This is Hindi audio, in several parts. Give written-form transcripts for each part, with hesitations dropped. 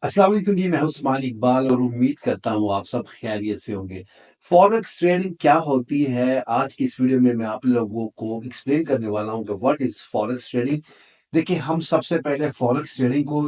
अस्सलाम वालेकुम जी, मैं हूं उस्मान इकबाल और उम्मीद करता हूं आप सब खैरियत से होंगे। फॉरेक्स ट्रेडिंग क्या होती है? आज की इस वीडियो में मैं आप लोगों को एक्सप्लेन करने वाला हूं कि व्हाट इज़ फॉरेक्स ट्रेडिंग। देखिए, हम सबसे पहले फॉरेक्स ट्रेडिंग को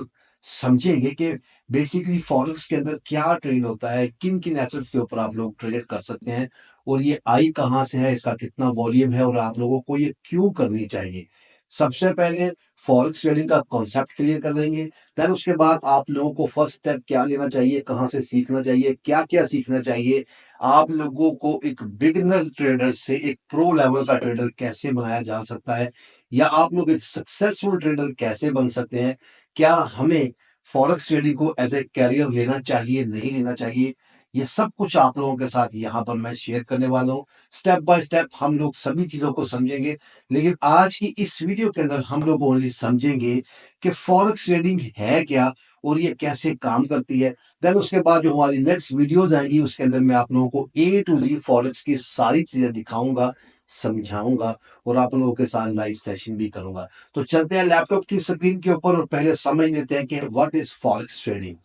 समझेंगे कि बेसिकली फॉरेक्स के अंदर क्या ट्रेड होता है, किन-किन एसेट्स के ऊपर आप लोग ट्रेड कर सकते हैं और ये आई कहाँ से है, इसका कितना वॉल्यूम है और आप लोगों को ये क्यों करनी चाहिए। सबसे पहले फॉरेक्स ट्रेडिंग का कॉन्सेप्ट क्लियर कर देंगे, देन उसके बाद आप लोगों को फर्स्ट स्टेप क्या लेना चाहिए, कहाँ से सीखना चाहिए, क्या-क्या सीखना चाहिए, आप लोगों को एक बिगिनर ट्रेडर से एक प्रो लेवल का ट्रेडर कैसे बनाया जा सकता है या आप लोग एक सक्सेसफुल ट्रेडर कैसे बन सकते हैं? क्या हमें फॉरेक्स ट्रेडिंग को एज़ ए करियर लेना चाहिए, नहीं लेना चाहिए? ये सब कुछ आप लोगों के साथ यहाँ पर मैं शेयर करने वाला हूँ। स्टेप बाय स्टेप हम लोग सभी चीज़ों को समझेंगे, लेकिन आज की इस वीडियो के अंदर हम लोग ओनली समझेंगे कि फॉरेक्स ट्रेडिंग है क्या और ये कैसे काम करती है। देन उसके बाद जो हमारी नेक्स्ट वीडियोज़ आएँगी उसके अंदर मैं आप लोगों को ए टू ज़ेड फॉरेक्स की सारी चीज़ें दिखाऊँगा, समझाऊँगा और आप लोगों के साथ लाइव सेशन भी करूँगा। तो चलते हैं लैपटॉप की स्क्रीन के ऊपर और पहले समझ लेते हैं कि what is forex trading.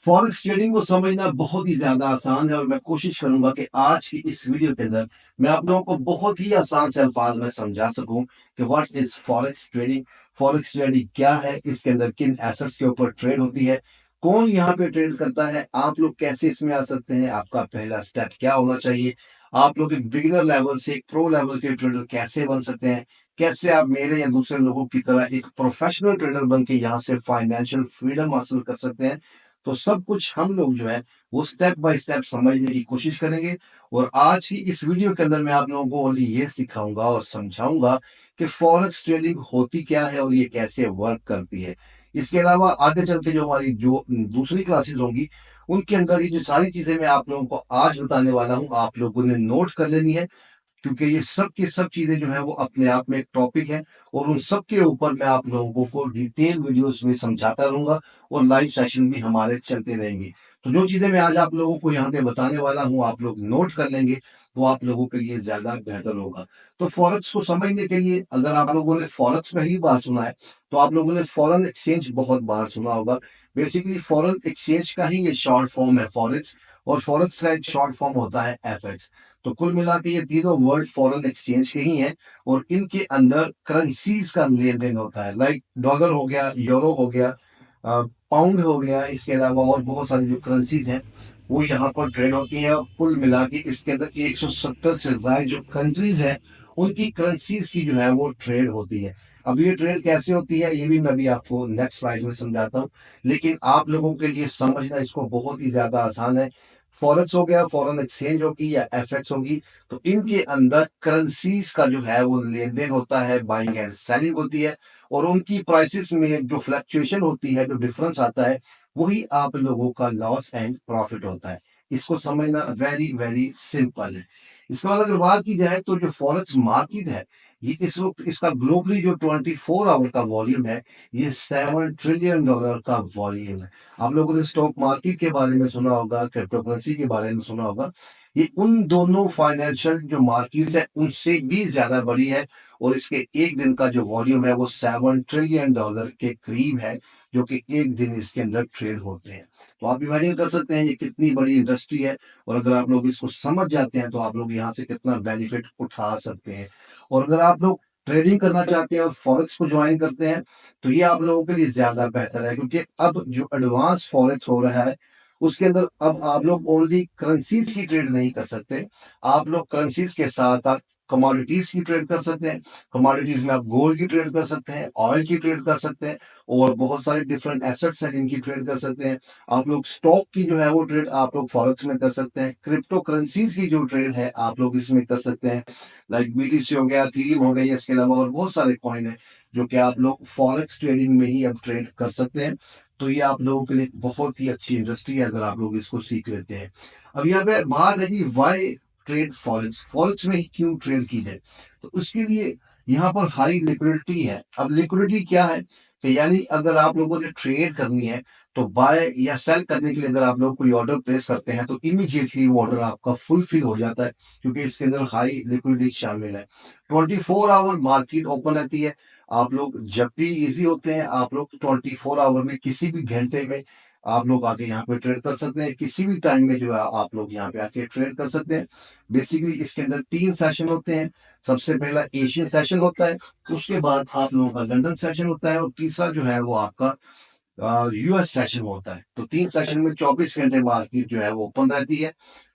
Forex trading को समझना बहुत ही ज़्यादा आसान है और मैं कोशिश करूँगा कि आज की इस वीडियो के अंदर मैं आप लोगों को बहुत ही आसान से अल्फाज में समझा सकूँ कि what is forex trading. Forex trading क्या है, इसके अंदर किन एसेट्स के ऊपर ट्रेड होती है, कौन यहाँ पे ट्रेड करता है, आप लोग कैसे इसमें आ सकते हैं, आपका पहला स्टेप क्या होना चाहिए, आप लोग एक बिगिनर लेवल से एक प्रो लेवल के ट्रेडर कैसे बन सकते हैं, कैसे आप मेरे या दूसरे लोगों की तरह एक प्रोफेशनल ट्रेडर बन के यहाँ से फाइनेंशियल फ्रीडम हासिल कर सकते हैं। तो सब कुछ हम लोग जो है वो स्टेप बाय स्टेप समझने की कोशिश करेंगे और आज की इस वीडियो के अंदर मैं आप लोगों को ओनली ये सिखाऊंगा और समझाऊंगा कि फॉरेक्स ट्रेडिंग होती क्या है और ये कैसे वर्क करती है। इसके अलावा आगे चल के जो हमारी जो दूसरी क्लासेस होंगी उनके अंदर ये जो सारी चीजें मैं आप लोगों को आज बताने वाला हूँ आप लोगों ने नोट कर लेनी है, क्योंकि ये सब की सब चीज़ें जो है वो अपने आप में एक टॉपिक है और उन सब के ऊपर मैं आप लोगों को डिटेल वीडियोस में समझाता रहूँगा और लाइव सेशन भी हमारे चलते रहेंगे। तो जो चीज़ें मैं आज आप लोगों को यहाँ पे बताने वाला हूँ, आप लोग नोट कर लेंगे, तो आप लोगों के लिए ज़्यादा बेहतर होगा। तो फॉरेक्स को समझने के लिए अगर आप लोगों ने फॉरेक्स पहली बार सुना है, तो आप लोगों ने फॉरेन एक्सचेंज बहुत बार सुना होगा। बेसिकली फॉरेन एक्सचेंज का ही ये शॉर्ट फॉर्म है फॉरेक्स और फॉरेक्स का एक शॉर्ट फॉर्म होता है एफएक्स। तो कुल मिला के ये तीनों वर्ड फॉरेन एक्सचेंज के ही हैं और इनके अंदर करेंसीज का लेन देन होता है, लाइक डॉलर हो गया, यूरो हो गया, पाउंड हो गया, इसके अलावा और बहुत सारी जो करेंसीज हैं वो यहाँ पर ट्रेड होती हैं और कुल मिला के इसके अंदर 170 से ज्यादा जो कंट्रीज हैं उनकी करेंसीज की जो है वो ट्रेड होती है। अब ये ट्रेड कैसे होती है ये भी मैं भी आपको नेक्स्ट स्लाइड में समझाता हूँ, लेकिन आप लोगों के लिए समझना इसको बहुत ही ज्यादा आसान है। फॉरेक्स हो गया, फॉरेन एक्सचेंज होगी या एफएक्स होगी, तो इनके अंदर करेंसीज का जो है वो लेन देन होता है, बाइंग एंड सेलिंग होती है और उनकी प्राइसेस में जो फ्लक्चुएशन होती है, जो डिफरेंस आता है, वही आप लोगों का लॉस एंड प्रॉफिट होता है। इसको समझना वेरी वेरी सिंपल है। इसके बाद अगर बात की जाए तो जो फॉरेक्स मार्केट है, ये इस वक्त इसका ग्लोबली जो 24 आवर का वॉल्यूम है, ये $7 ट्रिलियन का वॉल्यूम है। आप लोगों ने स्टॉक मार्केट के बारे में सुना होगा, क्रिप्टो करेंसी के बारे में सुना होगा। ये उन दोनों फाइनेंशियल जो मार्केट्स है उनसे भी ज्यादा बड़ी है और इसके एक दिन का जो वॉल्यूम है वो $7 ट्रिलियन के करीब है, जो कि एक दिन इसके अंदर ट्रेड होते हैं। तो आप इमेजिन कर सकते हैं ये कितनी बड़ी इंडस्ट्री है और अगर आप लोग इसको समझ जाते हैं तो आप लोग यहाँ से कितना बेनिफिट उठा सकते हैं। और अगर आप लोग ट्रेडिंग करना चाहते हैं और फॉरेक्स को ज्वाइन करते हैं तो ये आप लोगों के लिए ज्यादा बेहतर है, क्योंकि अब जो एडवांस फॉरेक्स हो रहा है उसके अंदर अब आप लोग ओनली करेंसीज की ट्रेड नहीं कर सकते, आप लोग करेंसीज के साथ साथ कमोडिटीज की ट्रेड कर सकते हैं। कमोडिटीज में आप गोल्ड की ट्रेड कर सकते हैं, ऑयल की ट्रेड कर सकते हैं और बहुत सारे डिफरेंट एसेट्स हैं जिनकी ट्रेड कर सकते हैं। आप लोग स्टॉक की जो है वो ट्रेड आप लोग फॉरेक्स में कर सकते हैं। क्रिप्टो करेंसीज की जो ट्रेड है आप लोग इसमें कर सकते हैं, लाइक बीटीसी हो गया, थीरियम हो गया, इसके अलावा और बहुत सारे कॉइन है जो कि आप लोग फॉरेक्स ट्रेडिंग में ही अब ट्रेड कर सकते हैं। तो ये आप लोगों के लिए बहुत ही अच्छी इंडस्ट्री है अगर आप लोग इसको सीख लेते हैं। अब यहाँ पे बात है कि वाई ट्रेड फॉरेक्स, फॉरेक्स में ही क्यों ट्रेड की जाए। तो उसके लिए यहाँ पर हाई लिक्विडिटी है। अब लिक्विडिटी क्या है कि यानी अगर आप लोगों ने ट्रेड करनी है तो बाय या सेल करने के लिए अगर आप लोग कोई ऑर्डर प्लेस करते हैं तो इमीडिएटली वो ऑर्डर आपका फुलफिल हो जाता है, क्योंकि इसके अंदर हाई लिक्विडिटी शामिल है। 24 आवर मार्केट ओपन रहती है। आप लोग जब भी इजी होते हैं, आप लोग 24 आवर में किसी भी घंटे में आप लोग आके यहाँ पे ट्रेड कर सकते हैं। किसी भी टाइम में जो है आप लोग यहाँ पे आके ट्रेड कर सकते हैं। बेसिकली इसके अंदर 3 सेशन होते हैं। सबसे पहला एशियन सेशन होता है, उसके बाद आप लोगों का लंदन सेशन होता है, और तीसरा जो है वो आपका यूएस सेशन होता है। तो 3 सेशन में 24 घंटे मार्केट जो है वो ओपन रहती है।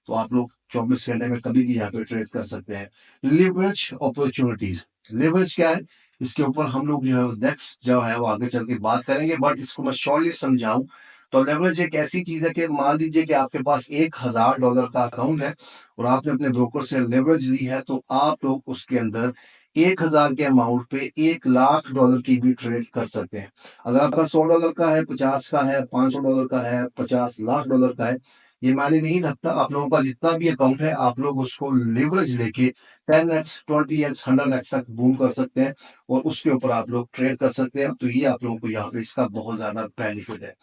तो आप लोग 24 घंटे में कभी भी यहाँ पे ट्रेड कर सकते हैं। लिवरेज अपॉर्चुनिटीज, लिवरेज क्या है इसके ऊपर हम लोग जो है नेक्स्ट जो है वो आगे चल के बात करेंगे, बट इसको मैं शॉर्टली समझाऊं तो लेवरेज एक ऐसी चीज है कि मान लीजिए कि आपके पास $1000 का अकाउंट है और आपने अपने ब्रोकर से लेवरेज ली है, तो आप लोग उसके अंदर 1000 के अमाउंट पे $1,00,000 की भी ट्रेड कर सकते हैं। अगर आपका $100 का है, 50 का है, $500 का है, 50 लाख डॉलर का है, ये मायने नहीं रखता। आप लोगों का जितना भी अकाउंट है आप लोग उसको लिवरेज लेके 10x 20x 100x तक बूम कर सकते हैं और उसके ऊपर आप लोग ट्रेड कर सकते हैं। तो ये आप लोगों को यहाँ पे इसका बहुत ज्यादा बेनिफिट है।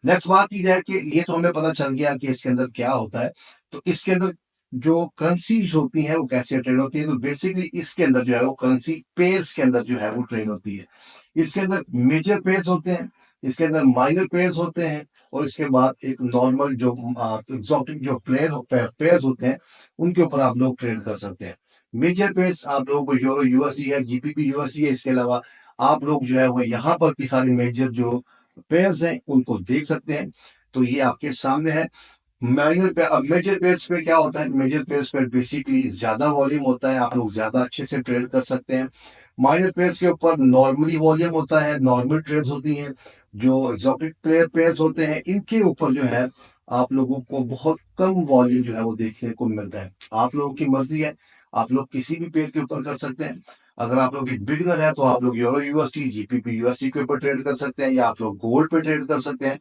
नेक्स्ट बात की जाए कि ये तो हमें पता चल गया कि इसके अंदर क्या होता है। तो इसके अंदर जो करेंसीज होती हैं वो कैसे ट्रेड होती है, तो बेसिकली इसके अंदर जो है वो करेंसी पेयर्स के अंदर जो है वो ट्रेड होती है। इसके अंदर मेजर पेयर्स होते हैं, इसके अंदर माइनर पेयर्स होते हैं, और इसके बाद एक नॉर्मल जो एग्जॉटिक जो पेयर्स होते हैं उनके ऊपर आप लोग ट्रेड कर सकते हैं। मेजर पेयर्स आप लोगों को यूरो यूएसडी है, जीबीपी यूएसडी है, इसके अलावा आप लोग जो है वो यहाँ पर भी सारे मेजर जो पेयर्स हैं उनको देख सकते हैं। तो ये आपके सामने है। माइनर पे अब मेजर पेयर्स पे क्या होता है, मेजर पेयर्स पे बेसिकली ज्यादा वॉल्यूम होता है, आप लोग ज्यादा अच्छे से ट्रेड कर सकते हैं। माइनर पेयर्स के ऊपर नॉर्मली वॉल्यूम होता है, नॉर्मल ट्रेड्स होती हैं। जो एक्सोटिक पेयर्स होते हैं इनके ऊपर जो है आप लोगों को बहुत कम वॉल्यूम जो है वो देखने को मिलता है। आप लोगों की मर्जी है, आप लोग किसी भी पेयर के ऊपर कर सकते हैं। अगर आप लोग एक बिगनर है तो आप लोग यूरो यूएसडी जीपीपी यूएसडी के ऊपर ट्रेड कर सकते हैं, या आप लोग गोल्ड पे ट्रेड कर सकते हैं,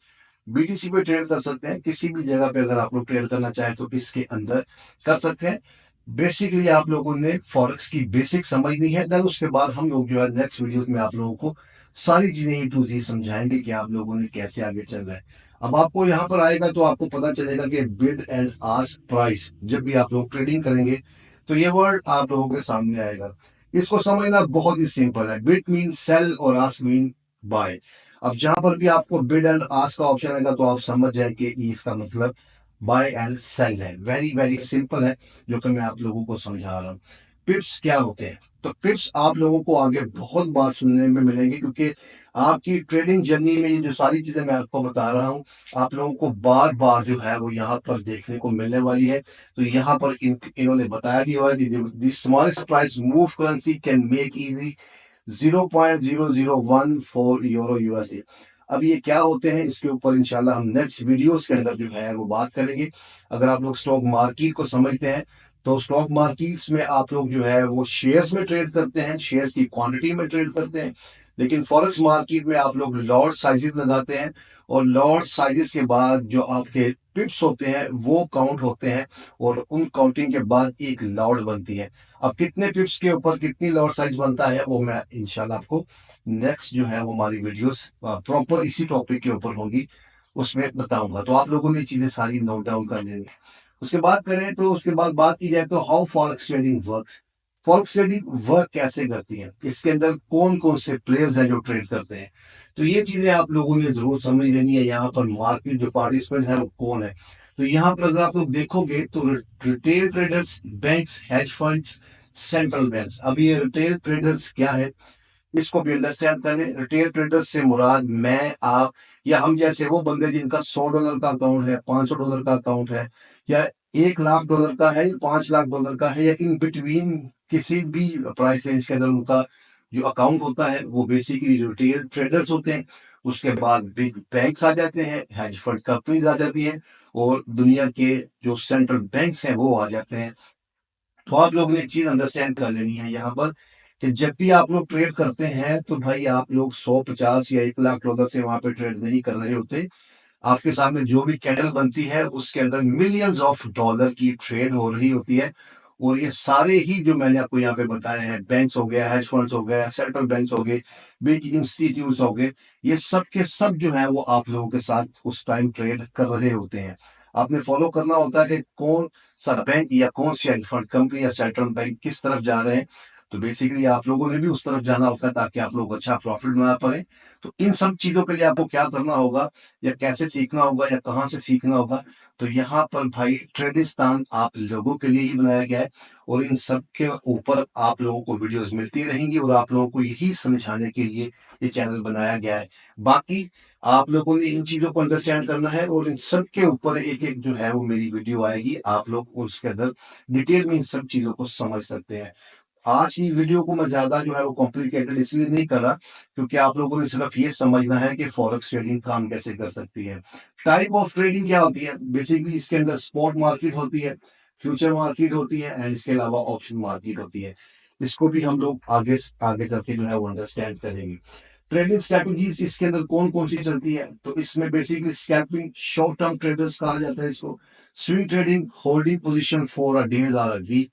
बीटीसी पे ट्रेड कर सकते हैं। किसी भी जगह पे अगर आप लोग ट्रेड करना चाहें तो इसके अंदर कर सकते हैं। बेसिकली आप लोगों ने फॉरेक्स की बेसिक समझनी है, देन उसके बाद हम लोग जो है नेक्स्ट वीडियो में आप लोगों को सारी चीजें ए टू जी समझाएंगे कि आप लोगों ने कैसे आगे चल रहा है। अब आपको यहाँ पर आएगा तो आपको पता चलेगा कि बिड एंड आस्क प्राइस, जब भी आप लोग ट्रेडिंग करेंगे तो ये वर्ड आप लोगों के सामने आएगा। इसको समझना बहुत ही सिंपल है। बिड मीन सेल और आस्क मीन बाय। अब जहां पर भी आपको बिड एंड आस्क का ऑप्शन आएगा तो आप समझ जाए कि इसका मतलब बाय एंड सेल है। वेरी वेरी सिंपल है जो कि मैं आप लोगों को समझा रहा हूँ। पिप्स क्या होते हैं, तो पिप्स आप लोगों को आगे बहुत बार सुनने में मिलेंगे, क्योंकि आपकी ट्रेडिंग जर्नी में ये जो सारी चीजें मैं आपको बता रहा हूँ आप लोगों को बार बार जो है वो यहाँ पर देखने को मिलने वाली है। तो यहाँ पर इन्होंने बताया भी हुआ है, smallest price move currency can make easy 0.0014 euro USD. अब ये क्या होते हैं इसके ऊपर इंशाल्लाह हम नेक्स्ट वीडियोस के अंदर जो है वो बात करेंगे। अगर आप लोग स्टॉक मार्केट को समझते हैं तो स्टॉक मार्केट्स में आप लोग जो है वो शेयर्स में ट्रेड करते हैं, शेयर्स की क्वांटिटी में ट्रेड करते हैं। लेकिन फॉरेक्स मार्केट में आप लोग लॉट साइजेस लगाते हैं, और लॉट साइजेस के बाद जो आपके पिप्स होते हैं वो काउंट होते हैं, और उन काउंटिंग के बाद एक लॉट बनती है। अब कितने पिप्स के ऊपर कितनी लॉट साइज बनता है वो मैं इंशाल्लाह आपको नेक्स्ट जो है वो हमारी वीडियोस प्रॉपर इसी टॉपिक के ऊपर होंगी, उसमें बताऊंगा। तो आप लोगों ने चीजें सारी नोट डाउन कर लेनी। उसके बाद करें तो उसके बाद बात की जाए तो how forex trading works. Forex trading work कैसे करती है, इसके अंदर कौन कौन से प्लेयर्स हैं जो ट्रेड करते हैं, तो ये चीजें आप लोगों ने जरूर समझ लेनी है। यहाँ पर मार्केट जो पार्टिसिपेंट है वो कौन है, तो यहाँ पर अगर आप लोग देखोगे तो retail traders, banks, hedge funds, central banks. अब ये रिटेल ट्रेडर्स क्या है इसको भी अंडरस्टैंड करें। रिटेल ट्रेडर्स से मुराद मैं, आप या हम जैसे वो बंदे जिनका $100 का अकाउंट है, $500 का अकाउंट है, या $1,00,000 का है, या $5,00,000 का है, या इन बिटवीन किसी भी प्राइस रेंज के अंदर उनका जो अकाउंट होता है वो बेसिकली रिटेल ट्रेडर्स होते हैं। उसके बाद बिग बैंक्स आ जाते हैं, हेज फंड कंपनीज आ जाती हैं, और दुनिया के जो सेंट्रल बैंक्स हैं वो आ जाते हैं। तो आप लोगों ने एक चीज अंडरस्टैंड कर लेनी है यहाँ पर कि जब भी आप लोग ट्रेड करते हैं तो भाई आप लोग 150 या $1,00,000 से वहां पे ट्रेड नहीं कर रहे होते। आपके सामने जो भी कैंडल बनती है उसके अंदर मिलियंस ऑफ डॉलर की ट्रेड हो रही होती है। और ये सारे ही जो मैंने आपको यहाँ पे बताए हैं, बैंक्स हो गया, हेज फंड्स हो गया, सेंट्रल बैंक्स हो गए, बिग इंस्टीट्यूट्स हो गए, ये सब के सब जो है वो आप लोगों के साथ उस टाइम ट्रेड कर रहे होते हैं। आपने फॉलो करना होता है कि कौन सा बैंक या कौन सी हेज फंड कंपनी या सेंट्रल बैंक किस तरफ जा रहे हैं। तो बेसिकली आप लोगों ने भी उस तरफ जाना होता है ताकि आप लोग अच्छा प्रॉफिट बना पाए। तो इन सब चीजों के लिए आपको क्या करना होगा, या कैसे सीखना होगा, या कहाँ से सीखना होगा, तो यहाँ पर भाई ट्रेडिस्तान आप लोगों के लिए ही बनाया गया है। और इन सब के ऊपर आप लोगों को वीडियोस मिलती रहेंगी और आप लोगों को यही समझाने के लिए ये चैनल बनाया गया है। बाकी आप लोगों ने इन चीजों को अंडरस्टैंड करना है और इन सब के ऊपर एक एक जो है वो मेरी वीडियो आएगी, आप लोग उसके अंदर डिटेल में इन सब चीजों को समझ सकते हैं। आज की वीडियो को मैं ज्यादा जो है वो कॉम्प्लिकेटेड इसलिए नहीं कर रहा, क्योंकि आप लोगों ने सिर्फ ये समझना है कि फॉरेक्स ट्रेडिंग काम कैसे कर सकती है। टाइप ऑफ ट्रेडिंग क्या होती है, बेसिकली इसके अंदर स्पॉट मार्केट होती है, फ्यूचर मार्केट होती है, एंड इसके अलावा ऑप्शन मार्केट होती है। इसको भी हम लोग आगे आगे करके जो है वो अंडरस्टैंड करेंगे। ट्रेडिंग स्ट्रेटजीज इसके अंदर कौन कौन सी चलती है, तो इसमें basically scalping, short term traders कहा जाता है इसको। Swing trading, holding position for a days और अ वीक।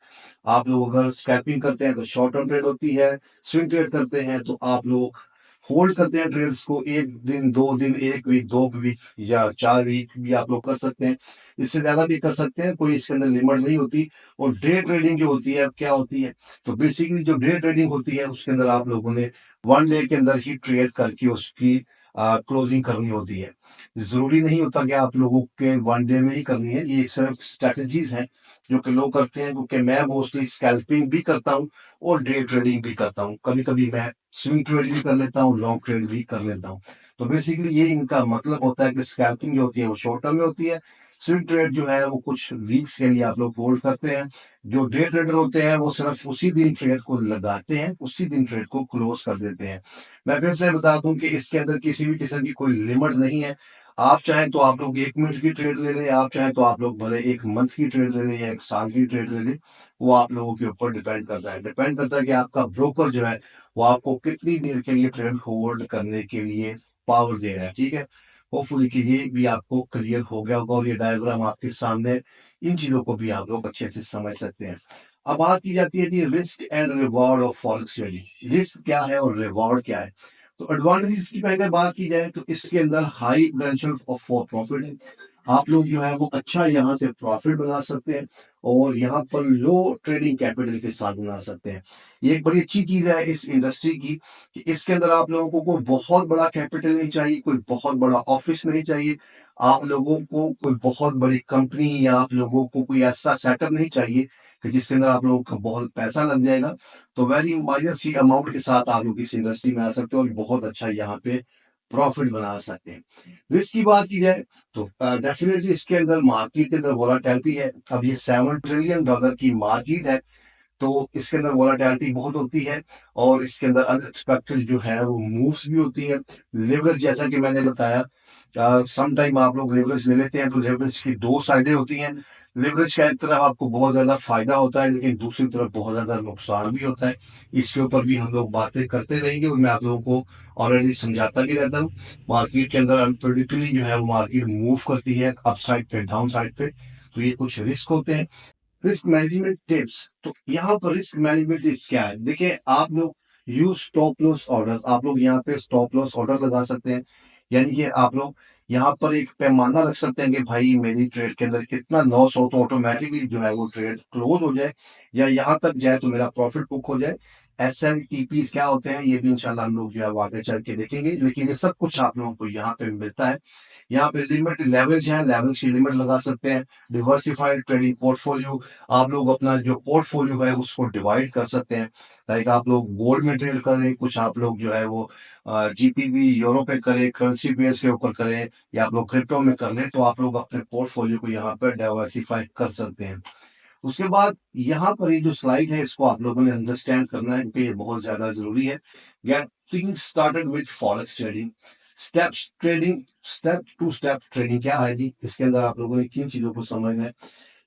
आप लोग अगर स्कैल्पिंग करते हैं तो शॉर्ट टर्म ट्रेड होती है, स्विंग ट्रेड करते हैं तो आप लोग होल्ड करते हैं ट्रेड्स को, एक दिन, 2 दिन, 1 वीक, 2 वीक या 4 वीक भी आप लोग कर सकते हैं। इससे ज्यादा भी कर सकते हैं, कोई इसके अंदर लिमिट नहीं होती। और डे ट्रेडिंग जो होती है क्या होती है, तो बेसिकली जो डे ट्रेडिंग होती है उसके अंदर आप लोगों ने 1 डे के अंदर ही ट्रेड करके उसकी क्लोजिंग करनी होती है। जरूरी नहीं होता कि आप लोगों के 1 डे में ही करनी है, ये सिर्फ स्ट्रेटजीज हैं जो कि लोग करते हैं, क्योंकि मैं मोस्टली स्कैल्पिंग भी करता हूँ और डे ट्रेडिंग भी करता हूँ। कभी कभी मैं स्विंग ट्रेड भी कर लेता हूँ, लॉन्ग ट्रेड भी कर लेता हूँ। तो बेसिकली ये इनका मतलब होता है कि स्कैल्पिंग जो होती है वो शॉर्ट टर्म में होती है, स्विंग ट्रेड जो है वो कुछ वीक्स के लिए आप लोग होल्ड करते हैं। जो डे ट्रेडर होते हैं वो सिर्फ उसी दिन ट्रेड को लगाते हैं, उसी दिन ट्रेड को क्लोज कर देते हैं। मैं फिर से बता दूं कि इसके अंदर किसी भी किस्म की कोई लिमिट नहीं है। आप चाहें तो आप लोग 1 मिनट की ट्रेड ले लें, आप चाहें तो आप लोग भले 1 मंथ की ट्रेड ले लें या 1 साल की ट्रेड ले लें। वो आप लोगों के ऊपर डिपेंड करता है, कि आपका ब्रोकर जो है वो आपको कितनी देर के लिए ट्रेड होल्ड करने के लिए पावर दे रहा है। ठीक है, होपफुली कि ये भी आपको क्लियर हो गया होगा और ये डायग्राम आपके सामने, इन चीजों को भी आप लोग अच्छे से समझ सकते हैं। अब बात की जाती है कि risk and reward of forex trading. Risk क्या है और रिवॉर्ड क्या है, तो एडवांटेजेस की पहले बात की जाए तो इसके अंदर high potential of for profit है। आप लोग जो है वो अच्छा यहाँ से प्रॉफिट बना सकते हैं और यहाँ पर लो ट्रेडिंग कैपिटल के साथ बना सकते हैं। ये एक बड़ी अच्छी चीज है इस इंडस्ट्री की, कि इसके अंदर आप लोगों को कोई बहुत बड़ा कैपिटल नहीं चाहिए, कोई बहुत बड़ा ऑफिस नहीं चाहिए, आप लोगों को कोई बहुत बड़ी कंपनी या आप लोगों को कोई ऐसा सेटअप नहीं चाहिए कि जिसके अंदर आप लोगों का बहुत पैसा लग जाएगा। तो वेरी माइनर सी अमाउंट के साथ आप लोग इस इंडस्ट्री में आ सकते हो और बहुत अच्छा यहाँ पे प्रॉफिट बना सकते हैं। रिस्क की बात की जाए तो डेफिनेटली इसके अंदर मार्केट के अंदर वोलाटिलिटी है। अब ये $7 ट्रिलियन की मार्केट है, तो इसके अंदर वोलाटिलिटी बहुत होती है और इसके अंदर अनएक्सपेक्टेड जो है वो मूव्स भी होती है। लेवरेज, जैसा कि मैंने बताया, सम टाइम आप लोग लेवरेज ले लेते हैं तो लेवरेज की दो साइडें होती हैं। लेवरेज का एक तरफ आपको बहुत ज्यादा फायदा होता है, लेकिन दूसरी तरफ बहुत ज्यादा नुकसान भी होता है। इसके ऊपर भी हम लोग बातें करते रहेंगे और मैं आप लोगों को ऑलरेडी समझाता भी रहता हूँ। मार्केट के अंदर अनप्रेडिक्टेबली जो है वो मार्केट मूव करती है अप साइड पे, डाउन साइड पे, तो ये कुछ रिस्क होते हैं। रिस्क मैनेजमेंट टिप्स, तो यहाँ पर रिस्क मैनेजमेंट टिप्स क्या है, देखिए आप लोग यूज स्टॉप लॉस ऑर्डर, आप लोग यहाँ पे स्टॉप लॉस ऑर्डर लगा सकते हैं। यानी कि आप लोग यहाँ पर एक पैमाना रख सकते हैं कि भाई मेरी ट्रेड के अंदर कितना लॉस हो तो ऑटोमेटिकली जो है वो ट्रेड क्लोज हो जाए या यहाँ तक जाए तो मेरा प्रॉफिट बुक हो जाए। SLTP क्या होते हैं ये भी इंशाल्लाह हम लोग जो है वो आगे चल के देखेंगे, लेकिन ये सब कुछ आप लोगों को यहाँ पे मिलता है। यहाँ पे लिमिट लेवरेज है, लेवरेज की लिमिट लगा सकते हैं। डिवर्सिफाइड ट्रेडिंग पोर्टफोलियो, आप लोग अपना जो पोर्टफोलियो है उसको डिवाइड कर सकते हैं। लाइक आप लोग गोल्ड में ट्रेड करें, कुछ आप लोग जो है वो GPB यूरो पे करें, करेंसी बेस के ऊपर करें, या आप लोग क्रिप्टो में कर लें, तो आप लोग अपने पोर्टफोलियो को यहाँ पर डाइवर्सिफाई कर सकते हैं। उसके बाद यहाँ पर ये जो स्लाइड है इसको आप लोगों ने अंडरस्टैंड करना है क्योंकि ये बहुत ज्यादा जरूरी है। Getting started with forex trading steps, trading step to step trading क्या है जी, इसके अंदर आप लोगों ने किन चीजों को समझना है।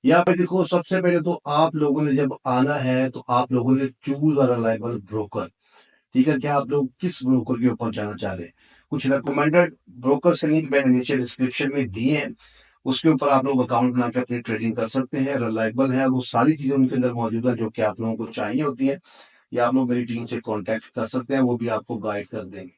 यहाँ पे देखो, सबसे पहले तो आप लोगों ने जब आना है तो आप लोगों ने चूज अ रिलायबल ब्रोकर। ठीक है, क्या आप लोग किस ब्रोकर के ऊपर जाना चाह रहे हैं, कुछ रिकमेंडेड ब्रोकर्स के लिंक मैंने नीचे डिस्क्रिप्शन में दिए हैं, उसके ऊपर आप लोग अकाउंट बना के अपनी ट्रेडिंग कर सकते हैं, रिलायबल है, वो सारी चीज़ें उनके अंदर मौजूद है जो कि आप लोगों को चाहिए होती है। या आप लोग मेरी टीम से कॉन्टैक्ट कर सकते हैं, वो भी आपको गाइड कर देंगे।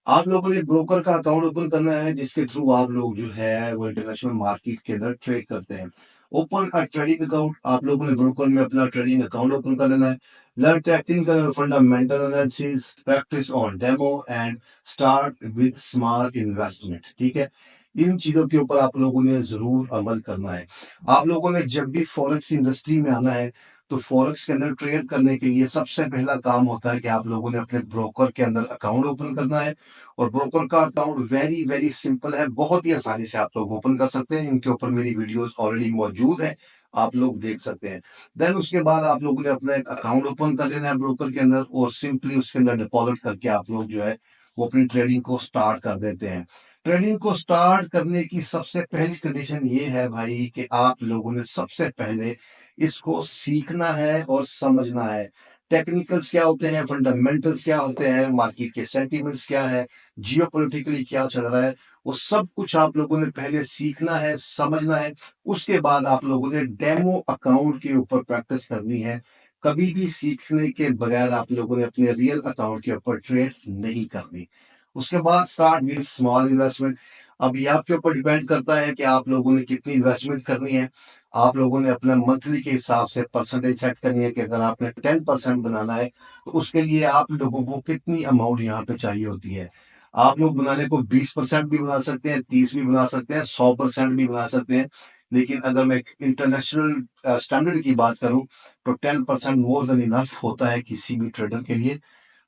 आप लोगों ने ब्रोकर का अकाउंट ओपन करना है जिसके थ्रू आप लोग जो है वो इंटरनेशनल मार्केट के अंदर ट्रेड करते हैं। ओपन अ ट्रेडिंग अकाउंट, आप लोगों ने ब्रोकर में अपना ट्रेडिंग अकाउंट ओपन कर लेना है। Learn technical fundamental analysis, practice on demo and start with small investment. ठीक है, इन चीजों के ऊपर आप लोगों ने जरूर अमल करना है। आप लोगों ने जब भी फॉरेक्स इंडस्ट्री में आना है तो फॉरेक्स के अंदर ट्रेड करने के लिए सबसे पहला काम होता है कि आप लोगों ने अपने ब्रोकर के अंदर अकाउंट ओपन करना है। और ब्रोकर का अकाउंट वेरी वेरी सिंपल है, बहुत ही आसानी से आप लोग ओपन कर सकते हैं। इनके ऊपर मेरी वीडियोस ऑलरेडी मौजूद है, आप लोग देख सकते हैं। देन उसके बाद आप लोगों ने अपना एक अकाउंट ओपन कर लेना है ब्रोकर के अंदर और सिंपली उसके अंदर डिपॉजिट करके आप लोग जो है वो अपनी ट्रेडिंग को स्टार्ट कर देते हैं। ट्रेडिंग को स्टार्ट करने की सबसे पहली कंडीशन ये है भाई कि आप लोगों ने सबसे पहले इसको सीखना है और समझना है। टेक्निकल्स क्या होते हैं, फंडामेंटल्स क्या होते हैं, मार्केट के सेंटीमेंट्स क्या है, जियोपॉलिटिकली क्या चल रहा है, वो सब कुछ आप लोगों ने पहले सीखना है, समझना है। उसके बाद आप लोगों ने डेमो अकाउंट के ऊपर प्रैक्टिस करनी है। कभी भी सीखने के बगैर आप लोगों ने अपने रियल अकाउंट के ऊपर ट्रेड नहीं करनी। उसके बाद स्टार्ट विद स्मॉल इन्वेस्टमेंट। अब ये आपके ऊपर डिपेंड करता है कि आप लोगों ने कितनी इन्वेस्टमेंट करनी है। आप लोगों ने अपना मंथली के हिसाब से परसेंटेज सेट करनी है कि अगर आपने 10% बनाना है तो उसके लिए आप लोगों को कितनी अमाउंट यहाँ पे चाहिए होती है। आप लोग बनाने को 20% भी बना सकते हैं, 30 भी बना सकते हैं, 100% भी बना सकते हैं। लेकिन अगर मैं इंटरनेशनल स्टैंडर्ड की बात करूं तो 10% मोर देन इनफ होता है किसी भी ट्रेडर के लिए।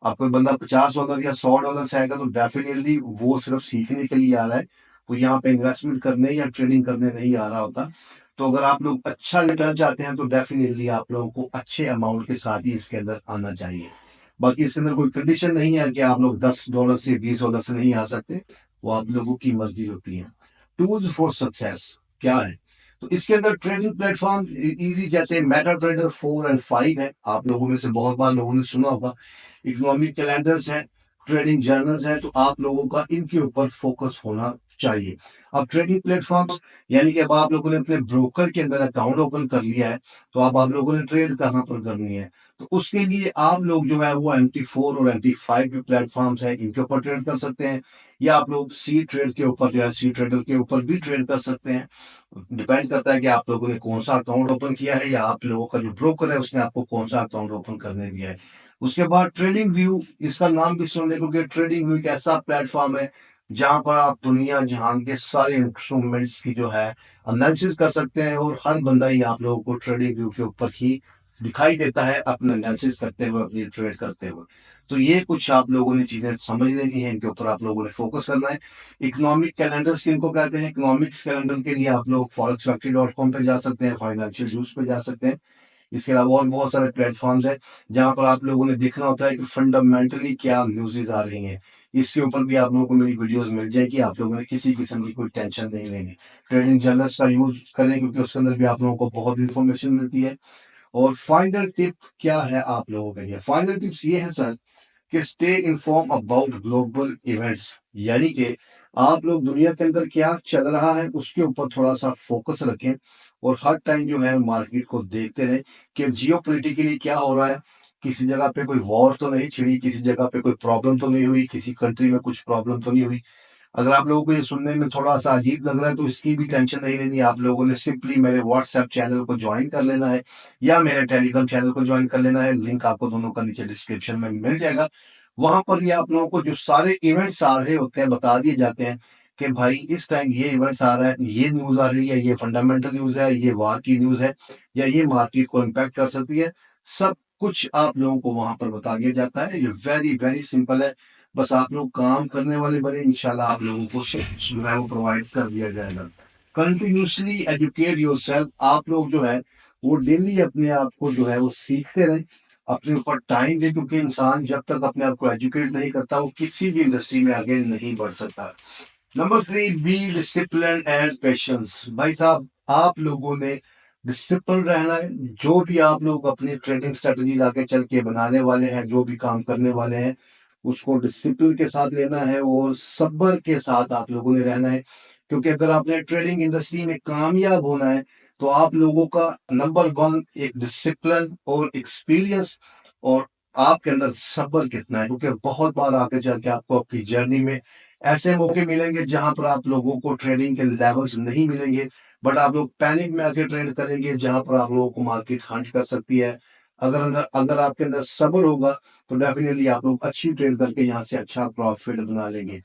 अब कोई बंदा $50 या $100 से आएगा तो डेफिनेटली वो सिर्फ सीखने के लिए आ रहा है, वो यहाँ पे इन्वेस्टमेंट करने या ट्रेडिंग करने नहीं आ रहा होता। तो अगर आप लोग अच्छा रिटर्न चाहते हैं तो डेफिनेटली आप लोगों को अच्छे अमाउंट के साथ ही इसके अंदर आना चाहिए। बाकी इसके अंदर कोई कंडीशन नहीं है कि आप लोग $10 से $20 से नहीं आ सकते, वो आप लोगों की मर्जी होती है। टूल्स फॉर सक्सेस क्या है, तो इसके अंदर ट्रेडिंग प्लेटफॉर्म इजी जैसे मेटा ट्रेडर 4 और 5 है, आप लोगों में से बहुत बार लोगों ने सुना होगा। इकोनॉमिक कैलेंडर्स हैं, ट्रेडिंग जर्नल्स हैं, तो आप लोगों का इनके ऊपर फोकस होना चाहिए। अब ट्रेडिंग प्लेटफॉर्म्स यानी कि अब आप लोगों ने अपने ब्रोकर के अंदर अकाउंट ओपन कर लिया है, तो अब आप लोगों ने ट्रेड कहाँ पर करनी है, तो उसके लिए आप लोग जो है वो MT4 और MT5 जो प्लेटफॉर्म्स है इनके ऊपर ट्रेड कर सकते हैं। या आप लोग सी ट्रेड के ऊपर जो है सी ट्रेडर के ऊपर भी ट्रेड कर सकते हैं। डिपेंड करता है कि आप लोगों ने कौन सा अकाउंट ओपन किया है या आप लोगों का जो ब्रोकर है उसने आपको कौन सा अकाउंट ओपन करने दिया है। उसके बाद ट्रेडिंग व्यू, इसका नाम भी सुनने को कि ट्रेडिंग व्यू एक ऐसा प्लेटफॉर्म है जहां पर आप दुनिया जहान के सारे इंस्ट्रूमेंट्स की जो है एनालिसिस कर सकते हैं और हर बंदा ही आप लोगों को ट्रेडिंग व्यू के ऊपर ही दिखाई देता है अपना एनालिसिस करते हुए, अपनी ट्रेड करते हुए। तो ये कुछ आप लोगों ने चीजें समझ लेनी है, इनके ऊपर आप लोगों ने फोकस करना है। इकोनॉमिक कैलेंडर्स किनको कहते हैं, इकोनॉमिक्स कैलेंडर के लिए आप लोग forex.com पे जा सकते हैं, फाइनेंशियल न्यूज पे जा सकते हैं। इसके अलावा और बहुत सारे प्लेटफॉर्म्स हैं जहां पर आप लोगों ने देखना होता है कि फंडामेंटली क्या न्यूज़ेस आ रही हैं। इसके ऊपर भी आप लोगों को मेरी वीडियोस मिल जाएगी, आप लोगों ने किसी किस्म की कोई टेंशन नहीं लेनी। ट्रेडिंग जर्नल्स का यूज करें क्योंकि उसके अंदर भी आप लोगों को बहुत इंफॉर्मेशन मिलती है। और फाइनल टिप क्या है आप लोगों के लिए, फाइनल टिप्स ये है सर कि stay inform about global events, यानी कि आप लोग दुनिया के अंदर क्या चल रहा है उसके ऊपर थोड़ा सा फोकस रखें और हर टाइम जो है मार्केट को देखते रहें कि जियो पोलिटिकली क्या हो रहा है। किसी जगह पे कोई वॉर तो नहीं छिड़ी, किसी जगह पे कोई प्रॉब्लम तो नहीं हुई, किसी कंट्री में कुछ प्रॉब्लम तो नहीं हुई। अगर आप लोगों को ये सुनने में थोड़ा सा अजीब लग रहा है तो इसकी भी टेंशन नहीं लेनी, आप लोगों ने सिंपली मेरे व्हाट्सएप चैनल को ज्वाइन कर लेना है या मेरे टेलीग्राम चैनल को ज्वाइन कर लेना है। लिंक आपको दोनों का नीचे डिस्क्रिप्शन में मिल जाएगा। वहां पर ये आप लोगों को जो सारे इवेंट्स आ रहे होते हैं बता दिए जाते हैं कि भाई इस टाइम ये इवेंट्स आ रहा है, ये न्यूज आ रही है, ये फंडामेंटल न्यूज है, ये वार की न्यूज है या ये मार्केट को इम्पैक्ट कर सकती है। सब कुछ आप लोगों को वहां पर बता दिया जाता है। ये वेरी वेरी सिंपल है, बस आप लोग काम करने वाले बने, इंशाल्लाह आप लोगों को जो है वो प्रोवाइड कर दिया जाएगा। कंटिन्यूसली एजुकेट योरसेल्फ, आप लोग जो है वो डेली अपने आप को जो है वो सीखते रहें, अपने ऊपर टाइम दें, क्योंकि इंसान जब तक अपने आप को एजुकेट नहीं करता वो किसी भी इंडस्ट्री में आगे नहीं बढ़ सकता। Number 3, be discipline and patience. भाई साहब आप लोगों ने डिसिप्लिन रहना है। जो भी आप लोग अपनी ट्रेडिंग स्ट्रेटजीज आगे चल के बनाने वाले हैं, जो भी काम करने वाले हैं, उसको डिसिप्लिन के साथ लेना है और सब्र के साथ आप लोगों ने रहना है। क्योंकि अगर आपने ट्रेडिंग इंडस्ट्री में कामयाब होना है तो आप लोगों का नंबर वन एक डिसिप्लिन और एक्सपीरियंस और आपके अंदर सब्र कितना है, क्योंकि बहुत बार आगे चल के आपको आपकी जर्नी में ऐसे मौके मिलेंगे जहां पर आप लोगों को ट्रेडिंग के लेवल्स नहीं मिलेंगे, बट आप लोग पैनिक में आके ट्रेड करेंगे जहां पर आप लोगों को मार्केट हंट कर सकती है। अगर अगर आपके अंदर सब्र होगा तो डेफिनेटली आप लोग अच्छी ट्रेड करके यहाँ से अच्छा प्रॉफिट बना लेंगे।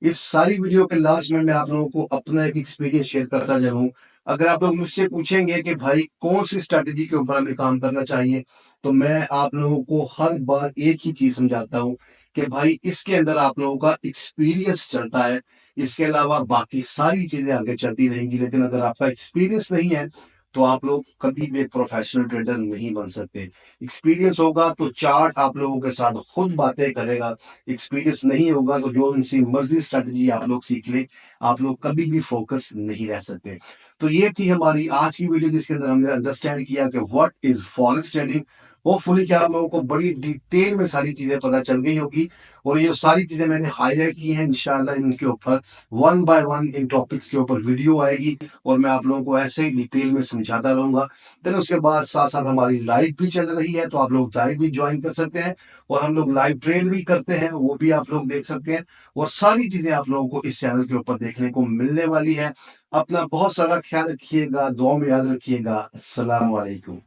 इस सारी वीडियो के लास्ट में मैं आप लोगों को अपना एक एक्सपीरियंस शेयर करता चलूँ। अगर आप लोग मुझसे पूछेंगे कि भाई कौन सी स्ट्रैटेजी के ऊपर हमें काम करना चाहिए, तो मैं आप लोगों को हर बार एक ही चीज समझाता हूँ कि भाई इसके अंदर आप लोगों का एक्सपीरियंस चलता है, इसके अलावा बाकी सारी चीजें आगे चलती रहेंगी। लेकिन अगर आपका एक्सपीरियंस नहीं है तो आप लोग कभी भी एक प्रोफेशनल ट्रेडर नहीं बन सकते। एक्सपीरियंस होगा तो चार्ट आप लोगों के साथ खुद बातें करेगा, एक्सपीरियंस नहीं होगा तो जो उनसी मर्जी स्ट्रैटेजी आप लोग सीख ले, आप लोग कभी भी फोकस नहीं रह सकते। तो ये थी हमारी आज की वीडियो जिसके अंदर हमने अंडरस्टैंड किया कि what is forex trading. Hopefully क्या आप लोगों को बड़ी डिटेल में सारी चीजें पता चल गई होगी, और ये सारी चीजें मैंने हाईलाइट की हैं। इंशाल्लाह इनके ऊपर one by one in topics के ऊपर वीडियो आएगी और मैं आप लोगों को ऐसे ही डिटेल में समझाता रहूंगा। देन उसके बाद साथ साथ हमारी लाइव भी चल रही है, तो आप लोग लाइव भी ज्वाइन कर सकते हैं, और हम लोग लाइव ट्रेड भी करते हैं, वो भी आप लोग देख सकते हैं। और सारी चीजें आप लोगों को इस चैनल के ऊपर देखने को मिलने वाली है। अपना बहुत सारा ख्याल रखिएगा, दुआ में याद रखिएगा। अस्सलाम वालेकुम।